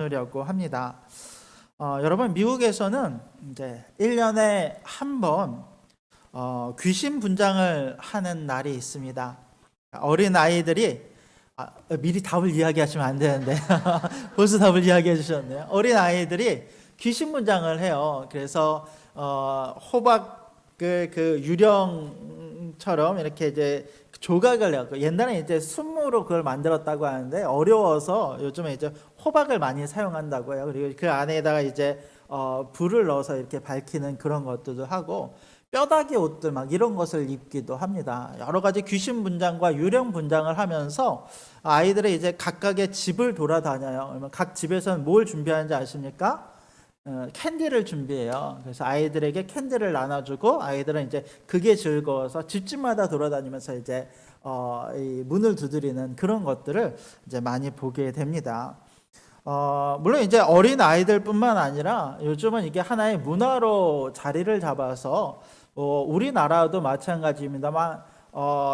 나누려고 합니다. 여러분, 미국에서는 이제 1년에 한 번 귀신 분장을 하는 날이 있습니다. 어린 아이들이 미리 답을 이야기하시면 안 되는데 벌써 답을 이야기해 주셨네요. 어린 아이들이 귀신 분장을 해요. 그래서 호박 그 유령처럼 이렇게 이제 조각을 내고, 옛날에 이제 순무로 그걸 만들었다고 하는데 어려워서 요즘에 이제 호박을 많이 사용한다고 해요. 그리고 그 안에다가 이제 불을 넣어서 이렇게 밝히는 그런 것들도 하고, 뼈다귀 옷들 막 이런 것을 입기도 합니다. 여러 가지 귀신 분장과 유령 분장을 하면서 아이들이 이제 각각의 집을 돌아다녀요. 그러면 각 집에서는 뭘 준비하는지 아십니까? 캔디를 준비해요. 그래서 아이들에게 캔디를 나눠주고, 아이들은 이제 그게 즐거워서 집집마다 돌아다니면서 이제 이 문을 두드리는 그런 것들을 이제 많이 보게 됩니다. 물론 이제 어린 아이들뿐만 아니라 요즘은 이게 하나의 문화로 자리를 잡아서 우리나라도 마찬가지입니다만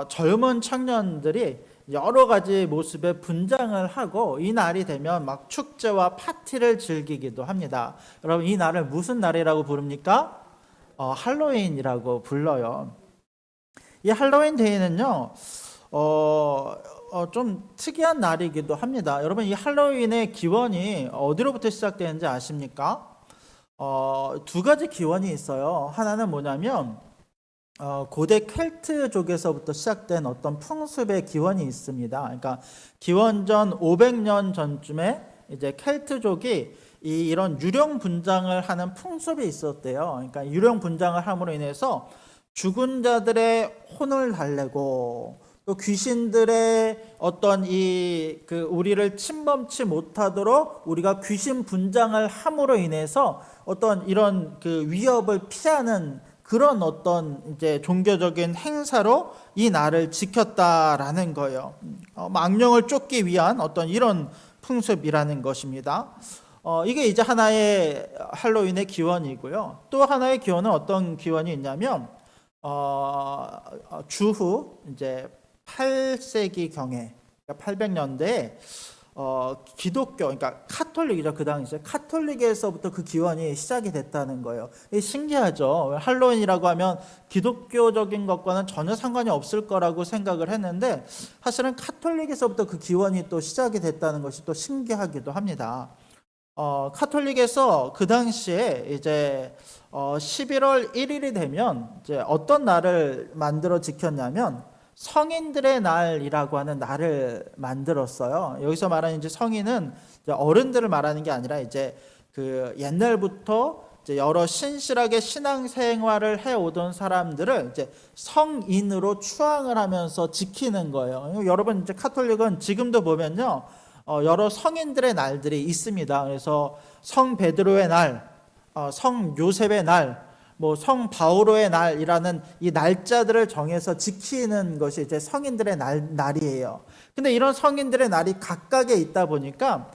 젊은 청년들이 여러 가지 모습의 분장을 하고, 이 날이 되면 막 축제와 파티를 즐기기도 합니다. 여러분, 이 날을 무슨 날이라고 부릅니까? 할로윈이라고 불러요. 이 할로윈 데이는요, 좀 특이한 날이기도 합니다. 여러분, 이 할로윈의 기원이 어디로부터 시작되는지 아십니까? 두 가지 기원이 있어요. 하나는 뭐냐면 고대 켈트족에서부터 시작된 어떤 풍습의 기원이 있습니다. 그러니까 기원전 500년 전쯤에 이제 켈트족이 이런 유령 분장을 하는 풍습이 있었대요. 그러니까 유령 분장을 함으로 인해서 죽은 자들의 혼을 달래고, 또 귀신들의 어떤 우리를 침범치 못하도록 우리가 귀신 분장을 함으로 인해서 어떤 이런 그 위협을 피하는 그런 어떤 이제 종교적인 행사로 이 날을 지켰다라는 거예요. 악령을 쫓기 위한 어떤 이런 풍습이라는 것입니다. 이게 이제 하나의 할로윈의 기원이고요. 또 하나의 기원은 어떤 기원이 있냐면 주후 이제 8세기 경에, 800년대에 기독교, 그러니까 카톨릭이죠. 그 당시에 카톨릭에서부터 그 기원이 시작이 됐다는 거예요. 이게 신기하죠. 할로윈이라고 하면 기독교적인 것과는 전혀 상관이 없을 거라고 생각을 했는데, 사실은 카톨릭에서부터 그 기원이 또 시작이 됐다는 것이 또 신기하기도 합니다. 카톨릭에서 그 당시에 이제 11월 1일이 되면 이제 어떤 날을 만들어 지켰냐면 성인들의 날이라고 하는 날을 만들었어요. 여기서 말하는 이제 성인은 이제 어른들을 말하는 게 아니라 이제 그 옛날부터 이제 여러 신실하게 신앙생활을 해오던 사람들을 이제 성인으로 추앙을 하면서 지키는 거예요. 여러분, 이제 카톨릭은 지금도 보면요, 여러 성인들의 날들이 있습니다. 그래서 성 베드로의 날, 성 요셉의 날, 성 바오로의 날이라는 이 날짜들을 정해서 지키는 것이 이제 성인들의 날이에요. 근데 이런 성인들의 날이 각각에 있다 보니까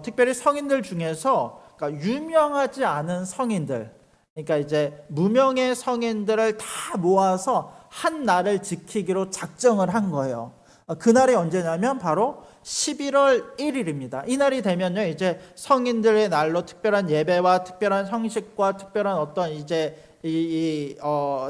특별히 성인들 중에서, 그러니까 유명하지 않은 성인들, 그러니까 이제 무명의 성인들을 다 모아서 한 날을 지키기로 작정을 한 거예요. 그날이 언제냐면 바로 11월 1일입니다. 이 날이 되면요, 이제 성인들의 날로 특별한 예배와 특별한 형식과 특별한 어떤 이제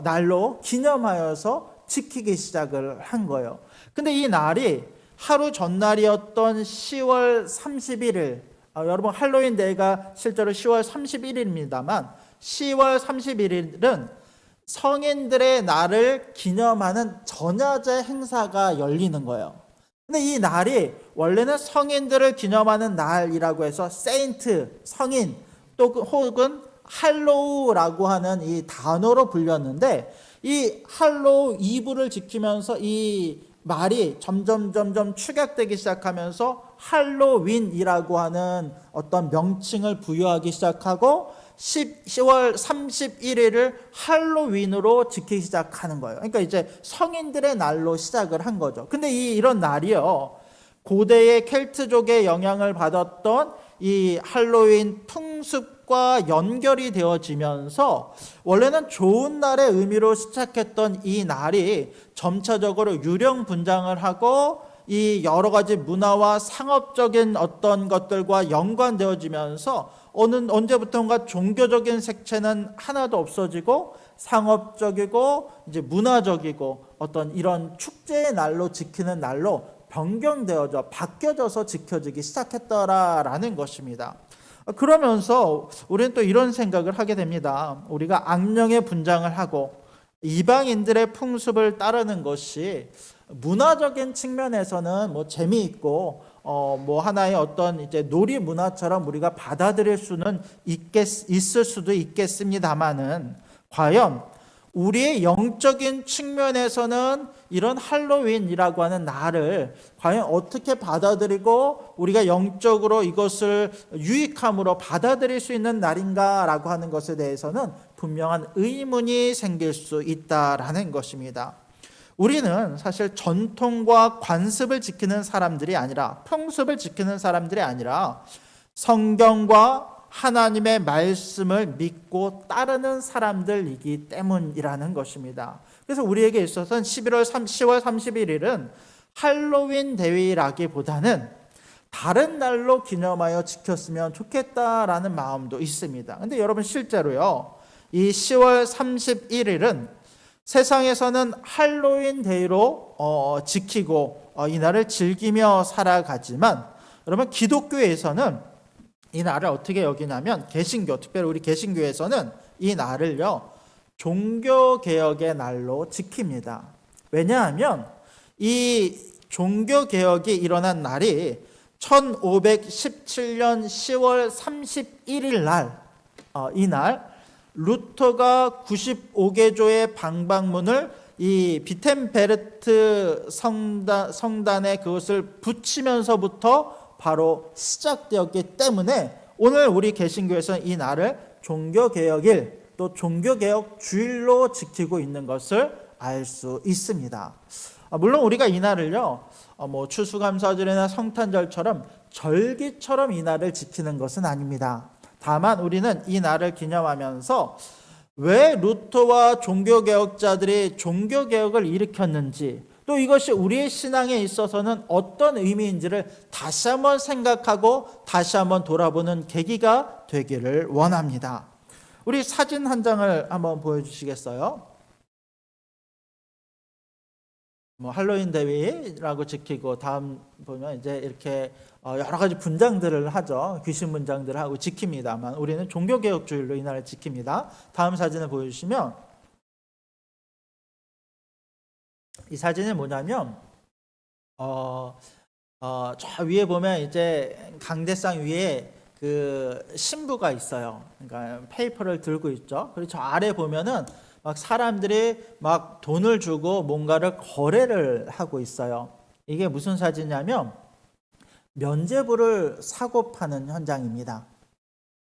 날로 기념하여서 지키기 시작을 한 거예요. 근데 이 날이 하루 전날이었던 10월 31일, 여러분, 할로윈 데이가 실제로 10월 31일입니다만 10월 31일은 성인들의 날을 기념하는 전야제 행사가 열리는 거예요. 근데 이 날이 원래는 성인들을 기념하는 날이라고 해서 세인트, 성인, 또 혹은 할로우라고 하는 이 단어로 불렸는데, 이 할로우 이브를 지키면서 이 말이 점점 축약되기 시작하면서 할로윈이라고 하는 어떤 명칭을 부여하기 시작하고 10월 31일을 할로윈으로 지키기 시작하는 거예요. 그러니까 이제 성인들의 날로 시작을 한 거죠. 근데 이런 날이요, 고대의 켈트족의 영향을 받았던 이 할로윈 풍습과 연결이 되어지면서 원래는 좋은 날의 의미로 시작했던 이 날이 점차적으로 유령 분장을 하고 이 여러 가지 문화와 상업적인 어떤 것들과 연관되어지면서 언제부턴가 종교적인 색채는 하나도 없어지고 상업적이고 이제 문화적이고 어떤 이런 축제의 날로 지키는 날로 변경되어져 바뀌어져서 지켜지기 시작했더라라는 것입니다. 그러면서 우리는 또 이런 생각을 하게 됩니다. 우리가 악령의 분장을 하고 이방인들의 풍습을 따르는 것이 문화적인 측면에서는 뭐 재미있고 뭐 하나의 어떤 이제 놀이 문화처럼 우리가 받아들일 수는 있을 수도 있겠습니다만은 과연 우리의 영적인 측면에서는 이런 할로윈이라고 하는 날을 과연 어떻게 받아들이고 우리가 영적으로 이것을 유익함으로 받아들일 수 있는 날인가라고 하는 것에 대해서는 분명한 의문이 생길 수 있다라는 것입니다. 우리는 사실 전통과 관습을 지키는 사람들이 아니라 풍습을 지키는 사람들이 아니라 성경과 하나님의 말씀을 믿고 따르는 사람들이기 때문이라는 것입니다. 그래서 우리에게 있어서는 10월 31일은 할로윈 데이라기보다는 다른 날로 기념하여 지켰으면 좋겠다라는 마음도 있습니다. 근데 여러분 실제로요, 이 10월 31일은 세상에서는 할로윈 데이로 지키고 이 날을 즐기며 살아가지만 여러분 기독교에서는 이 날을 어떻게 여기냐면 개신교, 특별히 우리 개신교에서는 이 날을요 종교개혁의 날로 지킵니다. 왜냐하면 이 종교개혁이 일어난 날이 1517년 10월 31일 날, 이날 루터가 95개조의 방방문을 이 비텐베르트 성단에 그것을 붙이면서부터 바로 시작되었기 때문에 오늘 우리 개신교에서는 이 날을 종교개혁일 또 종교개혁 주일로 지키고 있는 것을 알 수 있습니다. 물론 우리가 이 날을요 뭐 추수감사절이나 성탄절처럼 절기처럼 이 날을 지키는 것은 아닙니다. 다만 우리는 이 날을 기념하면서 왜 루터와 종교개혁자들이 종교개혁을 일으켰는지 또 이것이 우리의 신앙에 있어서는 어떤 의미인지를 다시 한번 생각하고 다시 한번 돌아보는 계기가 되기를 원합니다. 우리 사진 한 장을 한번 보여주시겠어요? 뭐 할로윈 데이라고 지키고 다음 보면 이제 이렇게 여러 가지 분장들을 하죠. 귀신 분장들을 하고 지킵니다만 우리는 종교개혁주일로 이 날을 지킵니다. 다음 사진을 보여주시면 이 사진이 뭐냐면 저 위에 보면 이제 강대상 위에 그 신부가 있어요. 그러니까 페이퍼를 들고 있죠. 그리고 저 아래 보면은 막 사람들이 막 돈을 주고 뭔가를 거래를 하고 있어요. 이게 무슨 사진이냐면 면죄부를 사고 파는 현장입니다.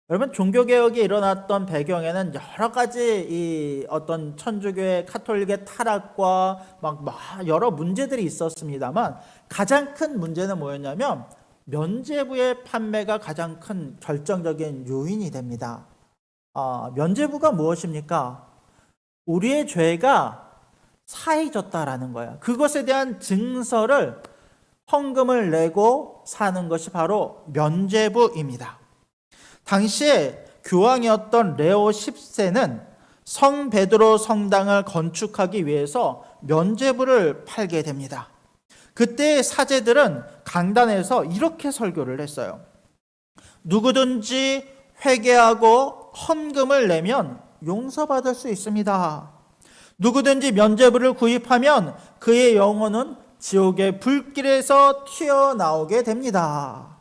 여러분 종교개혁이 일어났던 배경에는 여러 가지 이 어떤 천주교의 카톨릭의 타락과 막 여러 문제들이 있었습니다만 가장 큰 문제는 뭐였냐면 면죄부의 판매가 가장 큰 결정적인 요인이 됩니다. 면죄부가 무엇입니까? 우리의 죄가 사해졌다라는 거예요. 그것에 대한 증서를 헌금을 내고 사는 것이 바로 면죄부입니다. 당시에 교황이었던 레오 10세는 성 베드로 성당을 건축하기 위해서 면죄부를 팔게 됩니다. 그때 사제들은 강단에서 이렇게 설교를 했어요. 누구든지 회개하고 헌금을 내면 용서받을 수 있습니다. 누구든지 면죄부를 구입하면 그의 영혼은 지옥의 불길에서 튀어나오게 됩니다.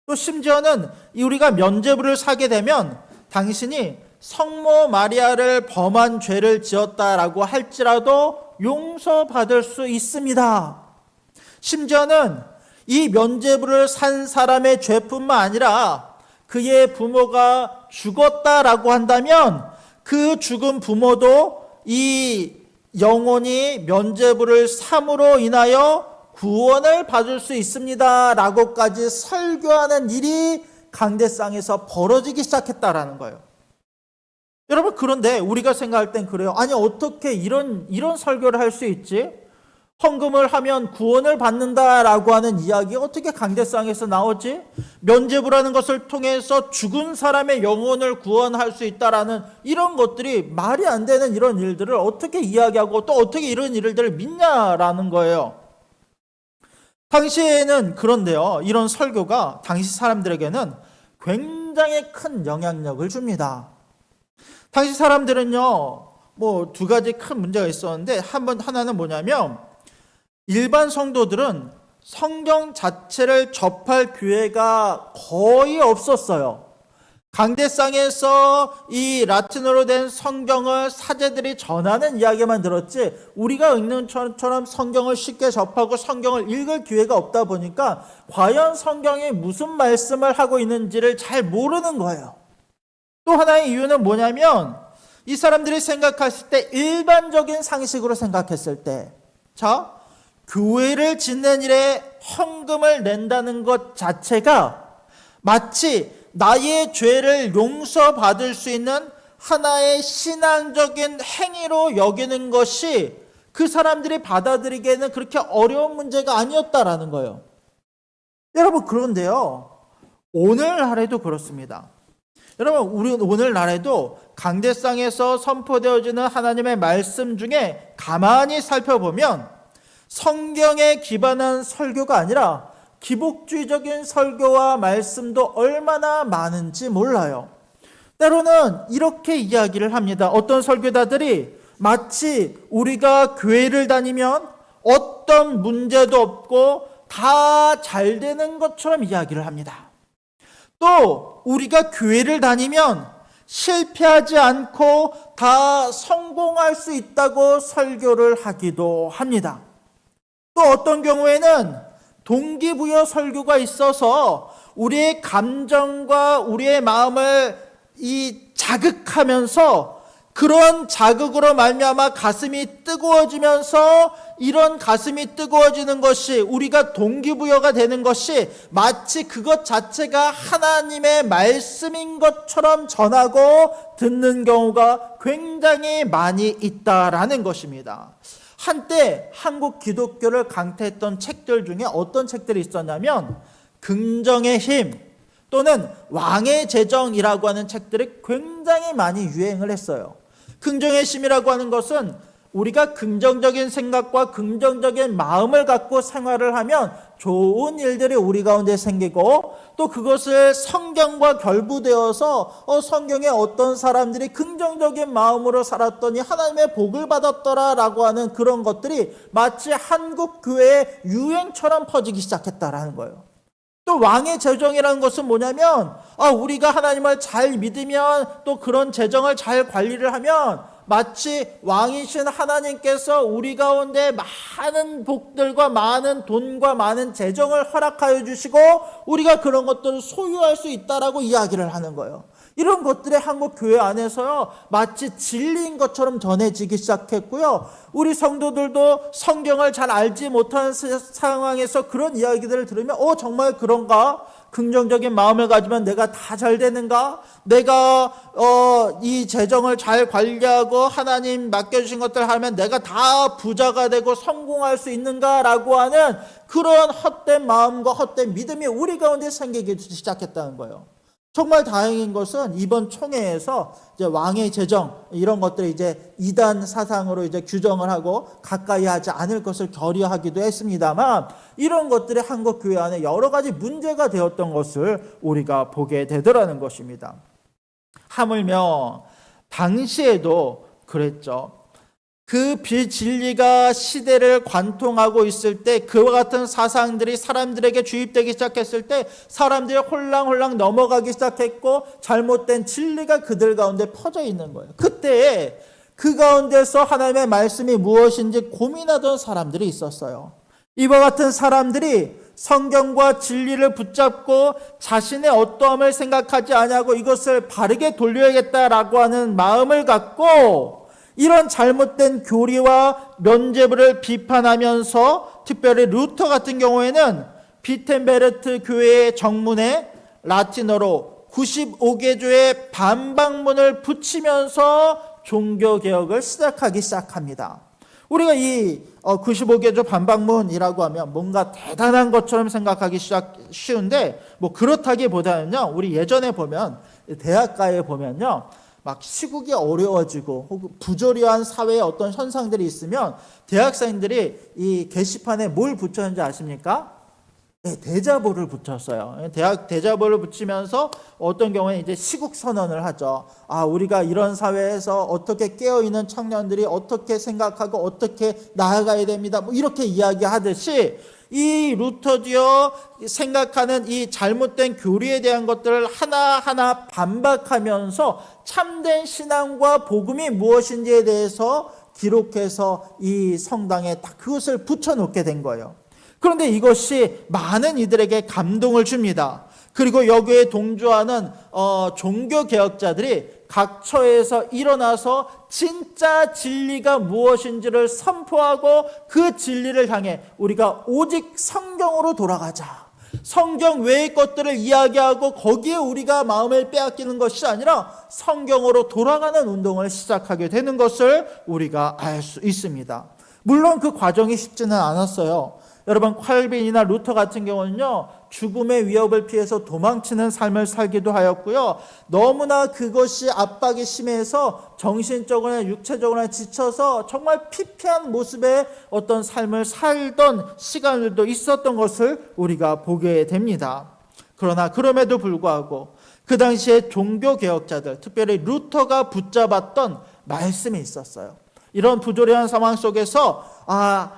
또 심지어는 우리가 면죄부를 사게 되면 당신이 성모 마리아를 범한 죄를 지었다라고 할지라도 용서받을 수 있습니다. 심지어는 이 면죄부를 산 사람의 죄뿐만 아니라 그의 부모가 죽었다라고 한다면 그 죽은 부모도 이 영혼이 면죄부를 삼으로 인하여 구원을 받을 수 있습니다 라고까지 설교하는 일이 강대상에서 벌어지기 시작했다라는 거예요. 여러분 그런데 우리가 생각할 땐 그래요. 아니 어떻게 이런 설교를 할 수 있지? 헌금을 하면 구원을 받는다라고 하는 이야기가 어떻게 강대상에서 나오지? 면죄부라는 것을 통해서 죽은 사람의 영혼을 구원할 수 있다라는 이런 것들이 말이 안 되는 이런 일들을 어떻게 이야기하고 또 어떻게 이런 일들을 믿냐라는 거예요. 당시에는 그런데요, 이런 설교가 당시 사람들에게는 굉장히 큰 영향력을 줍니다. 당시 사람들은요, 뭐 두 가지 큰 문제가 있었는데 하나는 뭐냐면 일반 성도들은 성경 자체를 접할 기회가 거의 없었어요. 강대상에서 이 라틴어로 된 성경을 사제들이 전하는 이야기만 들었지 우리가 읽는 것처럼 성경을 쉽게 접하고 성경을 읽을 기회가 없다 보니까 과연 성경이 무슨 말씀을 하고 있는지를 잘 모르는 거예요. 또 하나의 이유는 뭐냐면 이 사람들이 생각했을 때 일반적인 상식으로 생각했을 때 교회를 짓는 일에 헌금을 낸다는 것 자체가 마치 나의 죄를 용서받을 수 있는 하나의 신앙적인 행위로 여기는 것이 그 사람들이 받아들이기에는 그렇게 어려운 문제가 아니었다라는 거예요. 여러분, 그런데요, 오늘날에도 그렇습니다. 여러분, 우리 오늘날에도 강대상에서 선포되어지는 하나님의 말씀 중에 가만히 살펴보면 성경에 기반한 설교가 아니라 기복주의적인 설교와 말씀도 얼마나 많은지 몰라요. 때로는 이렇게 이야기를 합니다. 어떤 설교자들이 마치 우리가 교회를 다니면 어떤 문제도 없고 다 잘 되는 것처럼 이야기를 합니다. 또 우리가 교회를 다니면 실패하지 않고 다 성공할 수 있다고 설교를 하기도 합니다. 또 어떤 경우에는 동기부여 설교가 있어서 우리의 감정과 우리의 마음을 자극하면서 그런 자극으로 말미암아 가슴이 뜨거워지면서 이런 가슴이 뜨거워지는 것이 우리가 동기부여가 되는 것이 마치 그것 자체가 하나님의 말씀인 것처럼 전하고 듣는 경우가 굉장히 많이 있다라는 것입니다. 한때 한국 기독교를 강타했던 책들 중에 어떤 책들이 있었냐면 긍정의 힘 또는 왕의 재정이라고 하는 책들이 굉장히 많이 유행을 했어요. 긍정의 힘이라고 하는 것은 우리가 긍정적인 생각과 긍정적인 마음을 갖고 생활을 하면 좋은 일들이 우리 가운데 생기고 또 그것을 성경과 결부되어서 성경에 어떤 사람들이 긍정적인 마음으로 살았더니 하나님의 복을 받았더라라고 하는 그런 것들이 마치 한국 교회의 유행처럼 퍼지기 시작했다라는 거예요. 또 왕의 재정이라는 것은 뭐냐면 우리가 하나님을 잘 믿으면 또 그런 재정을 잘 관리를 하면 마치 왕이신 하나님께서 우리 가운데 많은 복들과 많은 돈과 많은 재정을 허락하여 주시고 우리가 그런 것들을 소유할 수 있다라고 이야기를 하는 거예요. 이런 것들이 한국 교회 안에서요 마치 진리인 것처럼 전해지기 시작했고요. 우리 성도들도 성경을 잘 알지 못하는 상황에서 그런 이야기들을 들으면 정말 그런가? 긍정적인 마음을 가지면 내가 다 잘 되는가? 내가 이 재정을 잘 관리하고 하나님 맡겨주신 것들 하면 내가 다 부자가 되고 성공할 수 있는가라고 하는 그런 헛된 마음과 헛된 믿음이 우리 가운데 생기기 시작했다는 거예요. 정말 다행인 것은 이번 총회에서 이제 왕의 재정 이런 것들이 이제 이단 사상으로 이제 규정을 하고 가까이 하지 않을 것을 결의하기도 했습니다만 이런 것들이 한국 교회 안에 여러 가지 문제가 되었던 것을 우리가 보게 되더라는 것입니다. 하물며 당시에도 그랬죠. 그 비진리가 시대를 관통하고 있을 때 그와 같은 사상들이 사람들에게 주입되기 시작했을 때 사람들이 홀랑홀랑 넘어가기 시작했고 잘못된 진리가 그들 가운데 퍼져 있는 거예요. 그때 그 가운데서 하나님의 말씀이 무엇인지 고민하던 사람들이 있었어요. 이와 같은 사람들이 성경과 진리를 붙잡고 자신의 어떠함을 생각하지 아니하고 이것을 바르게 돌려야겠다라고 하는 마음을 갖고 이런 잘못된 교리와 면죄부를 비판하면서 특별히 루터 같은 경우에는 비텐베르트 교회의 정문에 라틴어로 95개조의 반박문을 붙이면서 종교개혁을 시작합니다. 우리가 이 95개조 반박문이라고 하면 뭔가 대단한 것처럼 생각하기 쉬운데 뭐 그렇다기보다는요, 우리 예전에 보면 대학가에 보면요, 막 시국이 어려워지고 혹은 부조리한 사회의 어떤 현상들이 있으면 대학생들이 이 게시판에 뭘 붙였는지 아십니까? 네, 대자보를 붙였어요. 대자보를 붙이면서 어떤 경우에 이제 시국 선언을 하죠. 아, 우리가 이런 사회에서 어떻게 깨어있는 청년들이 어떻게 생각하고 어떻게 나아가야 됩니다. 뭐 이렇게 이야기하듯이 이 루터디어 생각하는 이 잘못된 교리에 대한 것들을 하나하나 반박하면서 참된 신앙과 복음이 무엇인지에 대해서 기록해서 이 성당에 딱 그것을 붙여놓게 된 거예요. 그런데 이것이 많은 이들에게 감동을 줍니다. 그리고 여기에 동조하는 종교개혁자들이 각 처에서 일어나서 진짜 진리가 무엇인지를 선포하고 그 진리를 향해 우리가 오직 성경으로 돌아가자. 성경 외의 것들을 이야기하고 거기에 우리가 마음을 빼앗기는 것이 아니라 성경으로 돌아가는 운동을 시작하게 되는 것을 우리가 알 수 있습니다. 물론 그 과정이 쉽지는 않았어요. 여러분, 칼빈이나 루터 같은 경우는요, 죽음의 위협을 피해서 도망치는 삶을 살기도 하였고요. 너무나 그것이 압박이 심해서 정신적으로나 육체적으로나 지쳐서 정말 피폐한 모습의 어떤 삶을 살던 시간들도 있었던 것을 우리가 보게 됩니다. 그러나 그럼에도 불구하고 그 당시에 종교개혁자들, 특별히 루터가 붙잡았던 말씀이 있었어요. 이런 부조리한 상황 속에서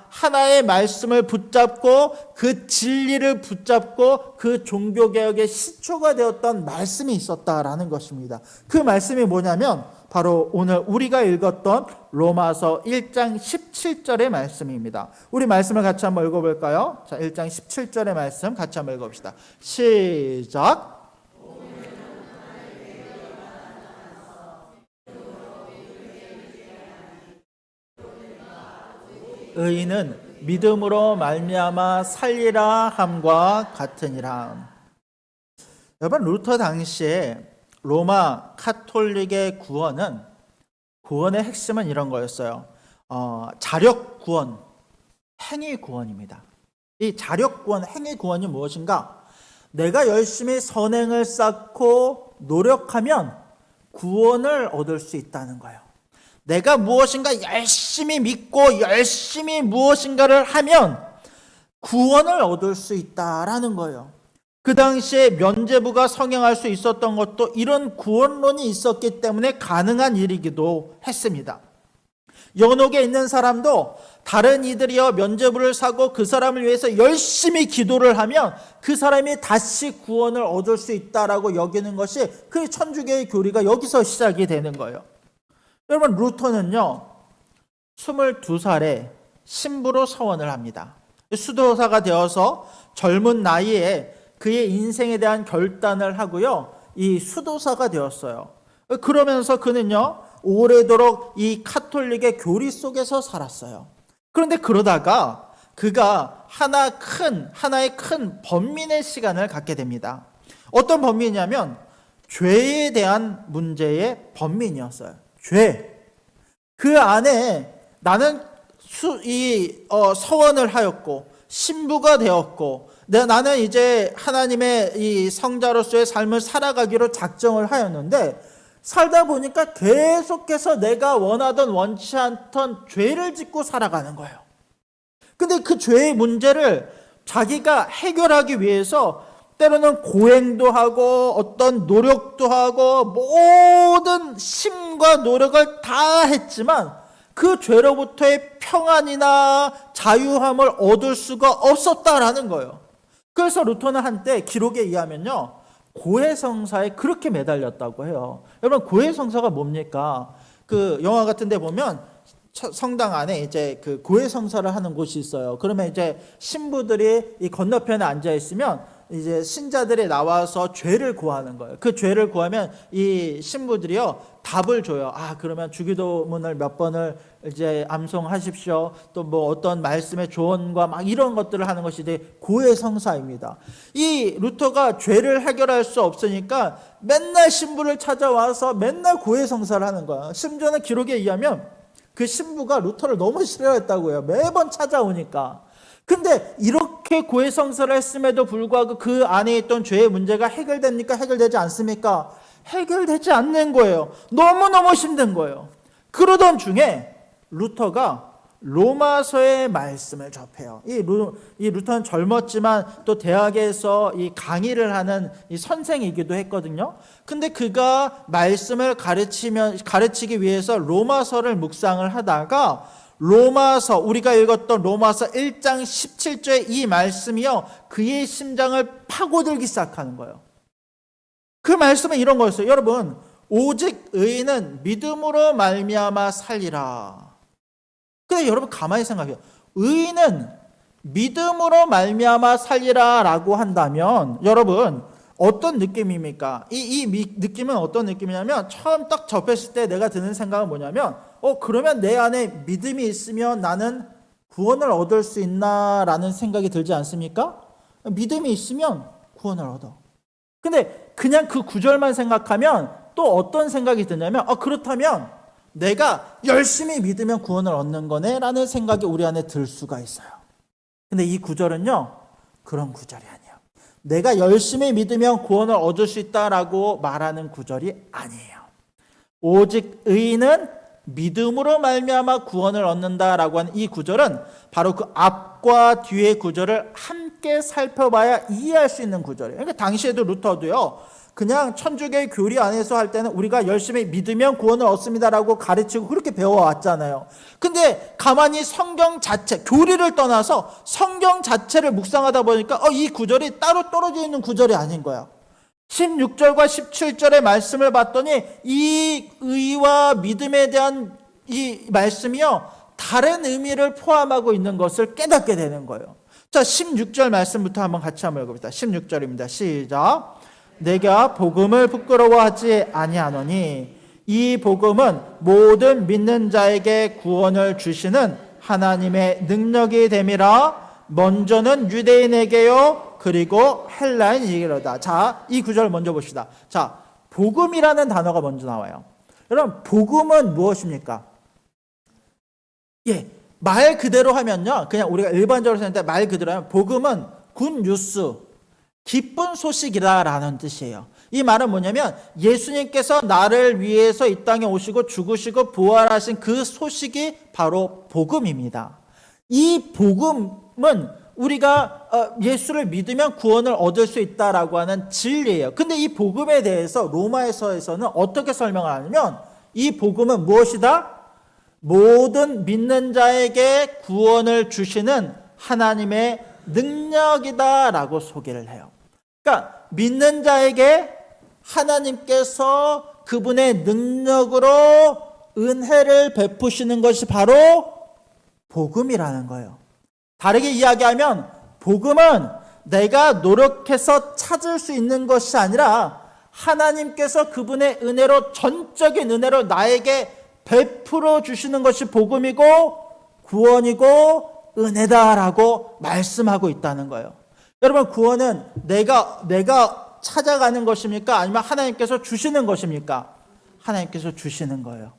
하나의 말씀을 붙잡고 그 진리를 붙잡고 그 종교개혁의 시초가 되었던 말씀이 있었다라는 것입니다. 그 말씀이 뭐냐면 바로 오늘 우리가 읽었던 로마서 1장 17절의 말씀입니다. 우리 말씀을 같이 한번 읽어볼까요? 자, 1장 17절의 말씀 같이 한번 읽어봅시다. 시작. 의인은 믿음으로 말미암아 살리라 함과 같으니라. 여러분, 루터 당시에 로마 카톨릭의 구원의 핵심은 이런 거였어요. 자력 구원, 행위 구원입니다. 이 자력 구원, 행위 구원이 무엇인가? 내가 열심히 선행을 쌓고 노력하면 구원을 얻을 수 있다는 거예요. 내가 무엇인가 열심히 믿고 열심히 무엇인가를 하면 구원을 얻을 수 있다라는 거예요. 그 당시에 면죄부가 성행할 수 있었던 것도 이런 구원론이 있었기 때문에 가능한 일이기도 했습니다. 연옥에 있는 사람도 다른 이들이여 면죄부를 사고 그 사람을 위해서 열심히 기도를 하면 그 사람이 다시 구원을 얻을 수 있다라고 여기는 것이 그 천주교의 교리가 여기서 시작이 되는 거예요. 여러분, 루터는요 22살에 신부로 서원을 합니다. 수도사가 되어서 젊은 나이에 그의 인생에 대한 결단을 하고요, 이 수도사가 되었어요. 그러면서 그는요 오래도록 이 카톨릭의 교리 속에서 살았어요. 그런데 그러다가 그가 하나의 큰 번민의 시간을 갖게 됩니다. 어떤 번민이냐면 죄에 대한 문제의 번민이었어요. 죄. 그 안에 나는 서원을 하였고 신부가 되었고 나는 이제 하나님의 이 성자로서의 삶을 살아가기로 작정을 하였는데 살다 보니까 계속해서 내가 원치 않던 죄를 짓고 살아가는 거예요. 근데 그 죄의 문제를 자기가 해결하기 위해서 때로는 고행도 하고 어떤 노력도 하고 모든 힘과 노력을 다 했지만 그 죄로부터의 평안이나 자유함을 얻을 수가 없었다라는 거예요. 그래서 루터는 한때 기록에 의하면요 고해성사에 그렇게 매달렸다고 해요. 여러분, 고해성사가 뭡니까? 그 영화 같은 데 보면 성당 안에 이제 그 고해성사를 하는 곳이 있어요. 그러면 이제 신부들이 이 건너편에 앉아 있으면 이제 신자들이 나와서 죄를 구하는 거예요. 그 죄를 구하면 이 신부들이요 답을 줘요. 그러면 주기도문을 몇 번을 이제 암송하십시오. 또 뭐 어떤 말씀의 조언과 막 이런 것들을 하는 것이 이제 고해성사입니다. 이 루터가 죄를 해결할 수 없으니까 맨날 신부를 찾아와서 맨날 고해성사를 하는 거예요. 심지어는 기록에 의하면 그 신부가 루터를 너무 싫어했다고요. 매번 찾아오니까. 근데 이렇게 고해성사를 했음에도 불구하고 그 안에 있던 죄의 문제가 해결됩니까? 해결되지 않습니까? 해결되지 않는 거예요. 너무너무 힘든 거예요. 그러던 중에 루터가 로마서의 말씀을 접해요. 이 루터는 젊었지만 또 대학에서 이 강의를 하는 이 선생이기도 했거든요. 근데 그가 말씀을 가르치기 위해서 로마서를 묵상을 하다가 로마서, 우리가 읽었던 로마서 1장 17절의 이 말씀이요, 그의 심장을 파고들기 시작하는 거예요. 그 말씀은 이런 거였어요. 여러분, 오직 의인은 믿음으로 말미암아 살리라. 근데 여러분 가만히 생각해요. 의인은 믿음으로 말미암아 살리라라고 한다면 여러분 어떤 느낌입니까? 이 느낌은 어떤 느낌이냐면, 처음 딱 접했을 때 내가 드는 생각은 뭐냐면, 그러면 내 안에 믿음이 있으면 나는 구원을 얻을 수 있나라는 생각이 들지 않습니까? 믿음이 있으면 구원을 얻어. 근데 그냥 그 구절만 생각하면 또 어떤 생각이 드냐면, 그렇다면 내가 열심히 믿으면 구원을 얻는 거네 라는 생각이 우리 안에 들 수가 있어요. 근데 이 구절은요, 그런 구절이 아니에요. 내가 열심히 믿으면 구원을 얻을 수 있다라고 말하는 구절이 아니에요. 오직 의인은 믿음으로 말미암아 구원을 얻는다라고 하는 이 구절은 바로 그 앞과 뒤의 구절을 함께 살펴봐야 이해할 수 있는 구절이에요. 그러니까 당시에도 루터도요, 그냥 천주교의 교리 안에서 할 때는 우리가 열심히 믿으면 구원을 얻습니다라고 가르치고 그렇게 배워왔잖아요. 근데 가만히 성경 자체, 교리를 떠나서 성경 자체를 묵상하다 보니까 이 구절이 따로 떨어져 있는 구절이 아닌 거야. 16절과 17절의 말씀을 봤더니 이 의와 믿음에 대한 이 말씀이요, 다른 의미를 포함하고 있는 것을 깨닫게 되는 거예요. 자, 16절 말씀부터 한번 같이 한번 읽어봅시다. 16절입니다. 시작. 내가 복음을 부끄러워하지 아니하노니 이 복음은 모든 믿는 자에게 구원을 주시는 하나님의 능력이 됨이라. 먼저는 유대인에게요 그리고 헬라인에게로다. 자, 이 구절 먼저 봅시다. 자, 복음이라는 단어가 먼저 나와요. 여러분, 복음은 무엇입니까? 말 그대로 하면요, 그냥 우리가 일반적으로 생각할 때 말 그대로 하면 복음은 굿뉴스, 기쁜 소식이라는 뜻이에요. 이 말은 뭐냐면 예수님께서 나를 위해서 이 땅에 오시고 죽으시고 부활하신 그 소식이 바로 복음입니다. 이 복음은 우리가 예수를 믿으면 구원을 얻을 수 있다라고 하는 진리예요. 근데 이 복음에 대해서 로마서에서는 어떻게 설명을 하냐면, 이 복음은 무엇이다? 모든 믿는 자에게 구원을 주시는 하나님의 능력이다라고 소개를 해요. 그러니까 믿는 자에게 하나님께서 그분의 능력으로 은혜를 베푸시는 것이 바로 복음이라는 거예요. 다르게 이야기하면 복음은 내가 노력해서 찾을 수 있는 것이 아니라 하나님께서 그분의 은혜로, 전적인 은혜로 나에게 베풀어 주시는 것이 복음이고 구원이고 은혜다라고 말씀하고 있다는 거예요. 여러분, 구원은 내가 찾아가는 것입니까? 아니면 하나님께서 주시는 것입니까? 하나님께서 주시는 거예요.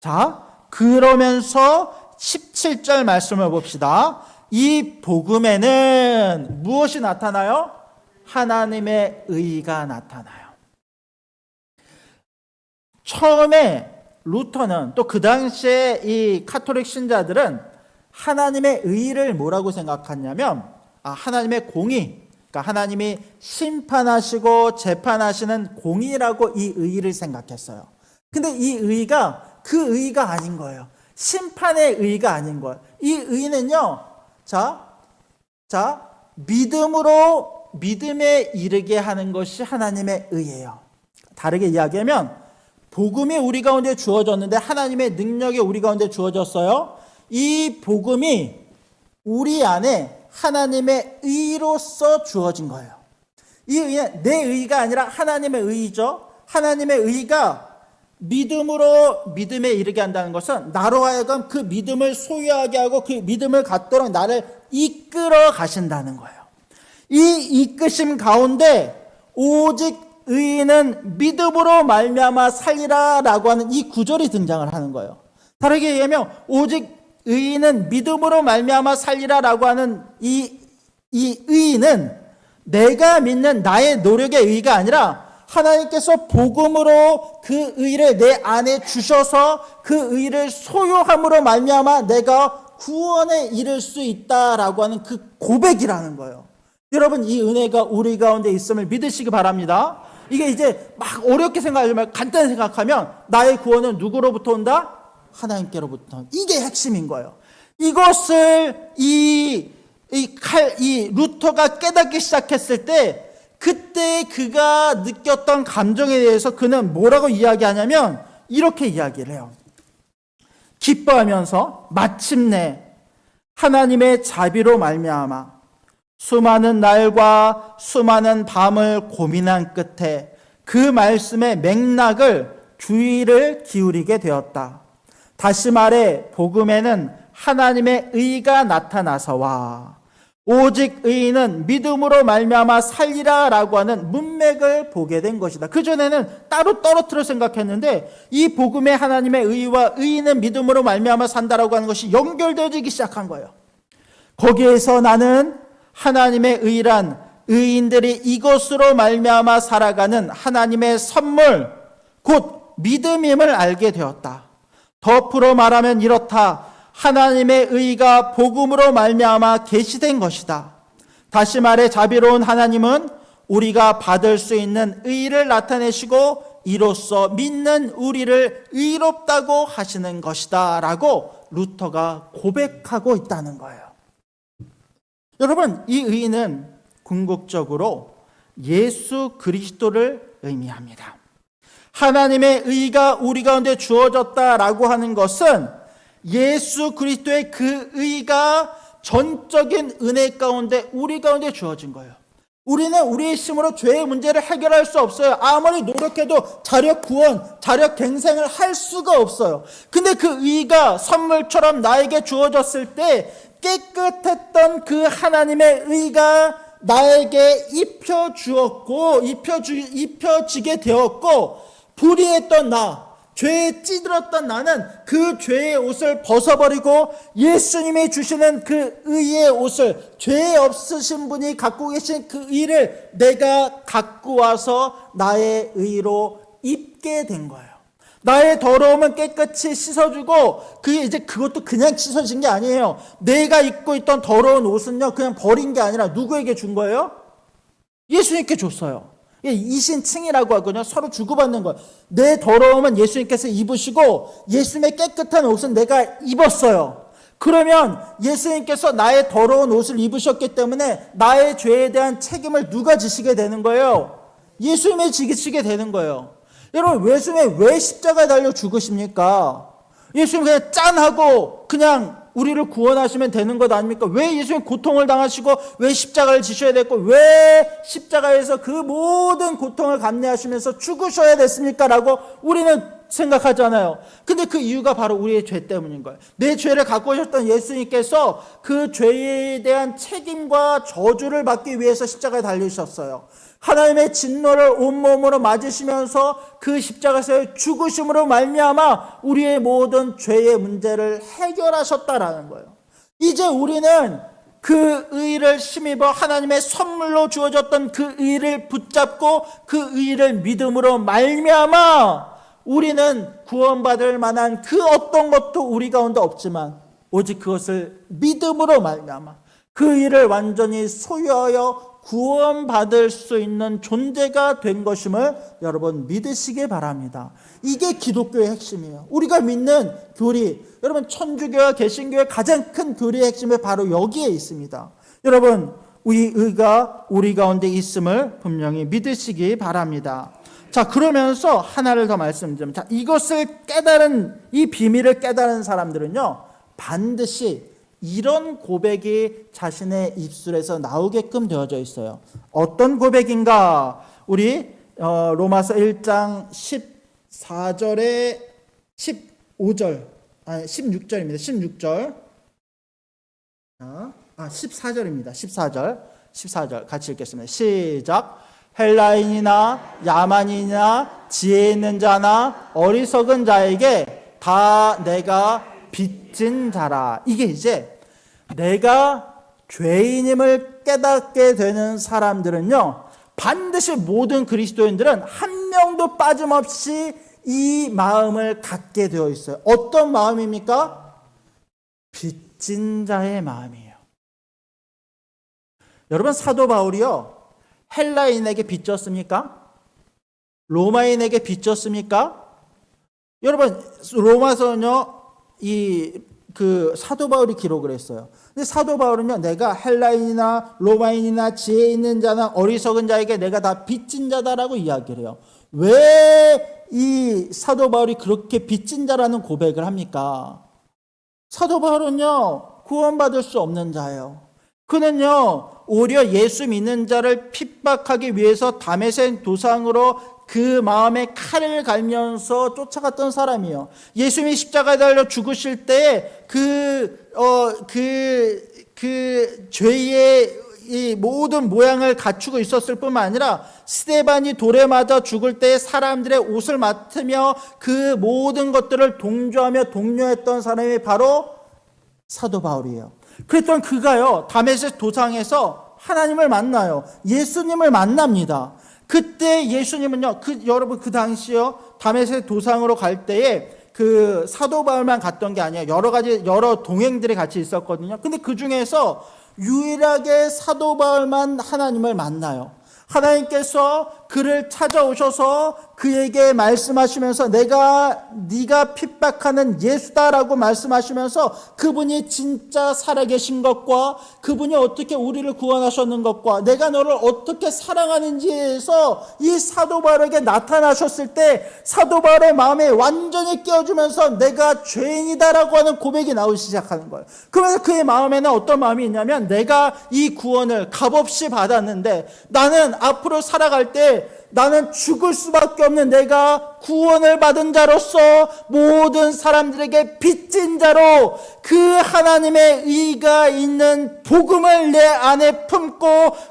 자, 그러면서 17절 말씀을 봅시다. 이 복음에는 무엇이 나타나요? 하나님의 의가 나타나요. 처음에 루터는, 또 그 당시에 이 카톨릭 신자들은 하나님의 의를 뭐라고 생각했냐면, 하나님의 공의, 그러니까 하나님이 심판하시고 재판하시는 공의라고 이 의를 생각했어요. 근데 이 의가 그 의가 아닌 거예요. 심판의 의가 아닌 거예요. 이 의는요, 믿음에 이르게 하는 것이 하나님의 의예요. 다르게 이야기하면, 복음이 우리 가운데 주어졌는데 하나님의 능력이 우리 가운데 주어졌어요. 이 복음이 우리 안에 하나님의 의로서 주어진 거예요. 이 의는 내 의가 아니라 하나님의 의죠. 하나님의 의가 믿음에 이르게 한다는 것은 나로 하여금 그 믿음을 소유하게 하고 그 믿음을 갖도록 나를 이끌어 가신다는 거예요. 이 이끄심 가운데 오직 의인은 믿음으로 말미암아 살리라라고 하는 이 구절이 등장을 하는 거예요. 다르게 얘기하면 오직 의인은 믿음으로 말미암아 살리라라고 하는 이 의인은 내가 믿는 나의 노력의 의가 아니라 하나님께서 복음으로 그 의를 내 안에 주셔서 그 의를 소유함으로 말미암아 내가 구원에 이를 수 있다라고 하는 그 고백이라는 거예요. 여러분, 이 은혜가 우리 가운데 있음을 믿으시기 바랍니다. 이게 이제 막 어렵게 생각하지 말고 간단히 생각하면 나의 구원은 누구로부터 온다? 하나님께로부터. 이게 핵심인 거예요. 이것을 이 루터가 깨닫기 시작했을 때 그때 그가 느꼈던 감정에 대해서 그는 뭐라고 이야기하냐면 이렇게 이야기를 해요. 기뻐하면서 마침내 하나님의 자비로 말미암아 수많은 날과 수많은 밤을 고민한 끝에 그 말씀의 맥락을 주의를 기울이게 되었다. 다시 말해 복음에는 하나님의 의가 나타나서와 오직 의인은 믿음으로 말미암아 살리라라고 하는 문맥을 보게 된 것이다. 그전에는 따로 떨어뜨려 생각했는데 이 복음의 하나님의 의와 의인은 믿음으로 말미암아 산다라고 하는 것이 연결되어지기 시작한 거예요. 거기에서 나는 하나님의 의란 의인들이 이것으로 말미암아 살아가는 하나님의 선물 곧 믿음임을 알게 되었다. 더 말하면 이렇다. 하나님의 의가 복음으로 말미암아 계시된 것이다. 다시 말해 자비로운 하나님은 우리가 받을 수 있는 의를 나타내시고 이로써 믿는 우리를 의롭다고 하시는 것이다 라고 루터가 고백하고 있다는 거예요. 여러분, 이 의는 궁극적으로 예수 그리스도를 의미합니다. 하나님의 의가 우리 가운데 주어졌다라고 하는 것은 예수 그리스도의 그 의가 전적인 은혜 가운데 우리 가운데 주어진 거예요. 우리는 우리의 힘으로 죄의 문제를 해결할 수 없어요. 아무리 노력해도 자력 구원, 자력 갱생을 할 수가 없어요. 근데 그 의가 선물처럼 나에게 주어졌을 때 깨끗했던 그 하나님의 의가 나에게 입혀지게 되었고 불의했던 나, 죄에 찌들었던 나는 그 죄의 옷을 벗어버리고 예수님이 주시는 그 의의 옷을, 죄 없으신 분이 갖고 계신 그 의를 내가 갖고 와서 나의 의로 입게 된 거예요. 나의 더러움은 깨끗이 씻어주고 그것도 그냥 씻어진 게 아니에요. 내가 입고 있던 더러운 옷은요 그냥 버린 게 아니라 누구에게 준 거예요? 예수님께 줬어요. 이신칭이라고 하거든요. 서로 주고받는 거예요. 내 더러움은 예수님께서 입으시고 예수님의 깨끗한 옷은 내가 입었어요. 그러면 예수님께서 나의 더러운 옷을 입으셨기 때문에 나의 죄에 대한 책임을 누가 지시게 되는 거예요? 예수님이 지시게 되는 거예요. 여러분, 예수님이 왜 십자가에 달려 죽으십니까? 예수님 그냥 짠하고 그냥 우리를 구원하시면 되는 것 아닙니까? 왜 예수님 고통을 당하시고 왜 십자가를 지셔야 됐고 왜 십자가에서 그 모든 고통을 감내하시면서 죽으셔야 됐습니까? 라고 우리는 생각하잖아요. 근데 그 이유가 바로 우리의 죄 때문인 거예요. 내 죄를 갖고 오셨던 예수님께서 그 죄에 대한 책임과 저주를 받기 위해서 십자가에 달리셨어요. 하나님의 진노를 온몸으로 맞으시면서 그 십자가에서 죽으심으로 말미암아 우리의 모든 죄의 문제를 해결하셨다라는 거예요. 이제 우리는 그 의를 힘입어 하나님의 선물로 주어졌던 그 의를 붙잡고 그 의를 믿음으로 말미암아 우리는 구원받을 만한 그 어떤 것도 우리 가운데 없지만 오직 그것을 믿음으로 말미암아 그 의를 완전히 소유하여 구원받을 수 있는 존재가 된 것임을 여러분 믿으시기 바랍니다. 이게 기독교의 핵심이에요. 우리가 믿는 교리, 여러분 천주교와 개신교의 가장 큰 교리의 핵심이 바로 여기에 있습니다. 여러분, 이 의가 우리 가운데 있음을 분명히 믿으시기 바랍니다. 자, 그러면서 하나를 더 말씀드리면, 자, 이것을 깨달은, 이 비밀을 깨달은 사람들은요 반드시 이런 고백이 자신의 입술에서 나오게끔 되어져 있어요. 어떤 고백인가? 우리 로마서 1장 14절에 15절, 16절입니다. 16절. 14절입니다. 14절 같이 읽겠습니다. 시작. 헬라인이나 야만인이나 지혜 있는 자나 어리석은 자에게 다 내가 빚진 자라. 이게 이제 내가 죄인임을 깨닫게 되는 사람들은요, 반드시 모든 그리스도인들은 한 명도 빠짐없이 이 마음을 갖게 되어 있어요. 어떤 마음입니까? 빚진 자의 마음이에요. 여러분, 사도 바울이요, 헬라인에게 빚졌습니까? 로마인에게 빚졌습니까? 여러분, 로마서는요, 사도 바울이 기록을 했어요. 근데 사도 바울은요, 내가 헬라인이나 로마인이나 지혜 있는 자나 어리석은 자에게 내가 다 빚진 자다라고 이야기를 해요. 왜 이 사도 바울이 그렇게 빚진 자라는 고백을 합니까? 사도 바울은요, 구원받을 수 없는 자예요. 그는요, 오히려 예수 믿는 자를 핍박하기 위해서 다메섹 도상으로 그 마음에 칼을 갈면서 쫓아갔던 사람이에요. 예수님이 십자가에 달려 죽으실 때 그 죄의 이 모든 모양을 갖추고 있었을 뿐만 아니라 스데반이 돌에 맞아 죽을 때 사람들의 옷을 맡으며 그 모든 것들을 동조하며 독려했던 사람이 바로 사도 바울이에요. 그랬던 그가요, 다메섹 도상에서 하나님을 만나요. 예수님을 만납니다. 그때 예수님은요, 여러분 그 당시요, 다메섹 도상으로 갈 때에 그 사도 바울만 갔던 게 아니에요. 여러 동행들이 같이 있었거든요. 근데 그 중에서 유일하게 사도 바울만 하나님을 만나요. 하나님께서 그를 찾아오셔서 그에게 말씀하시면서 네가 핍박하는 예수다라고 말씀하시면서 그분이 진짜 살아계신 것과 그분이 어떻게 우리를 구원하셨는 것과 내가 너를 어떻게 사랑하는지에서 이 사도 바울에게 나타나셨을 때 사도 바울의 마음에 완전히 깨어지면서 내가 죄인이다라고 하는 고백이 나오기 시작하는 거예요. 그러면서 그의 마음에는 어떤 마음이 있냐면 내가 이 구원을 값없이 받았는데 나는 앞으로 살아갈 때 나는 죽을 수밖에 없는 내가 구원을 받은 자로서 모든 사람들에게 빚진 자로 그 하나님의 의가 있는 복음을 내 안에 품고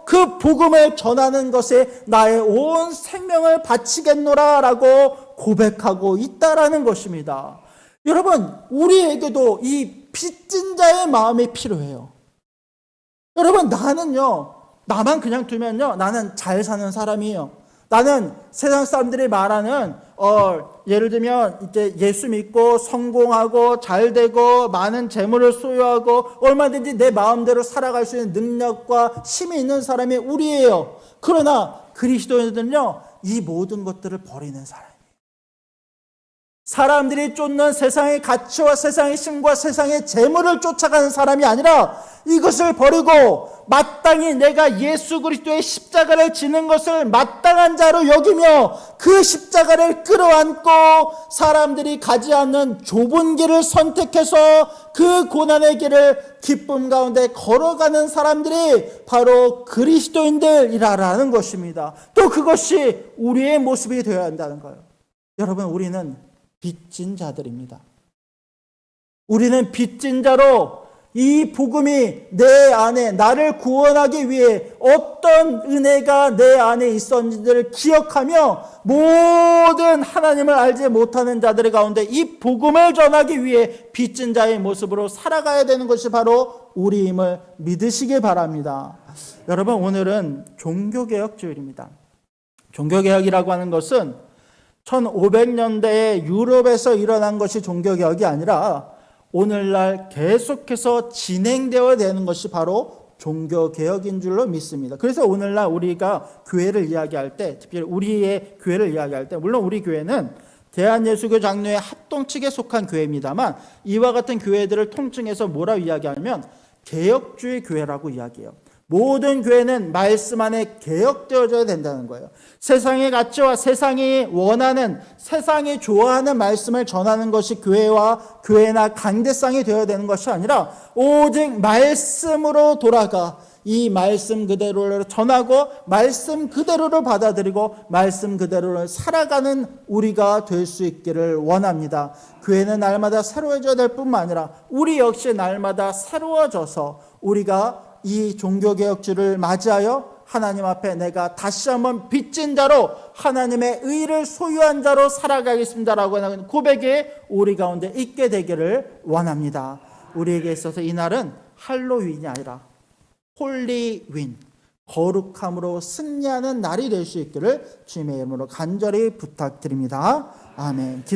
그 복음을 전하는 것에 나의 온 생명을 바치겠노라라고 고백하고 있다라는 것입니다. 여러분, 우리에게도 이 빚진 자의 마음이 필요해요. 여러분, 나만 그냥 두면요, 나는 잘 사는 사람이에요. 나는 세상 사람들이 말하는 예를 들면 이제 예수 믿고 성공하고 잘 되고 많은 재물을 소유하고 얼마든지 내 마음대로 살아갈 수 있는 능력과 힘이 있는 사람이 우리예요. 그러나 그리스도인들은요, 이 모든 것들을 버리는 사람이에요. 사람들이 쫓는 세상의 가치와 세상의 힘과 세상의 재물을 쫓아가는 사람이 아니라 이것을 버리고 마땅히 내가 예수 그리스도의 십자가를 지는 것을 마땅한 자로 여기며 그 십자가를 끌어안고 사람들이 가지 않는 좁은 길을 선택해서 그 고난의 길을 기쁨 가운데 걸어가는 사람들이 바로 그리스도인들이라는 것입니다. 또 그것이 우리의 모습이 되어야 한다는 거예요. 여러분, 우리는 빚진 자들입니다. 우리는 빚진 자로 이 복음이 내 안에 나를 구원하기 위해 어떤 은혜가 내 안에 있었는지를 기억하며 모든 하나님을 알지 못하는 자들 가운데 이 복음을 전하기 위해 빚진 자의 모습으로 살아가야 되는 것이 바로 우리임을 믿으시기 바랍니다. 여러분, 오늘은 종교개혁 주일입니다. 종교개혁이라고 하는 것은 1500년대에 유럽에서 일어난 것이 종교개혁이 아니라 오늘날 계속해서 진행되어야 되는 것이 바로 종교개혁인 줄로 믿습니다. 그래서 오늘날 우리가 교회를 이야기할 때, 특별히 우리의 교회를 이야기할 때, 물론 우리 교회는 대한예수교 장로회 합동측에 속한 교회입니다만 이와 같은 교회들을 통칭해서 뭐라고 이야기하면 개혁주의 교회라고 이야기해요. 모든 교회는 말씀 안에 개혁되어져야 된다는 거예요. 세상의 가치와 세상이 원하는, 세상이 좋아하는 말씀을 전하는 것이 교회나 강대상이 되어야 되는 것이 아니라 오직 말씀으로 돌아가 이 말씀 그대로를 전하고 말씀 그대로를 받아들이고 말씀 그대로를 살아가는 우리가 될 수 있기를 원합니다. 교회는 날마다 새로워져야 될 뿐만 아니라 우리 역시 날마다 새로워져서 우리가 이 종교개혁주를 맞이하여 하나님 앞에 내가 다시 한번 빚진 자로 하나님의 의를 소유한 자로 살아가겠습니다라고 하는 고백이 우리 가운데 있게 되기를 원합니다. 우리에게 있어서 이 날은 할로윈이 아니라 홀리윈, 거룩함으로 승리하는 날이 될 수 있기를 주님의 이름으로 간절히 부탁드립니다. 아멘.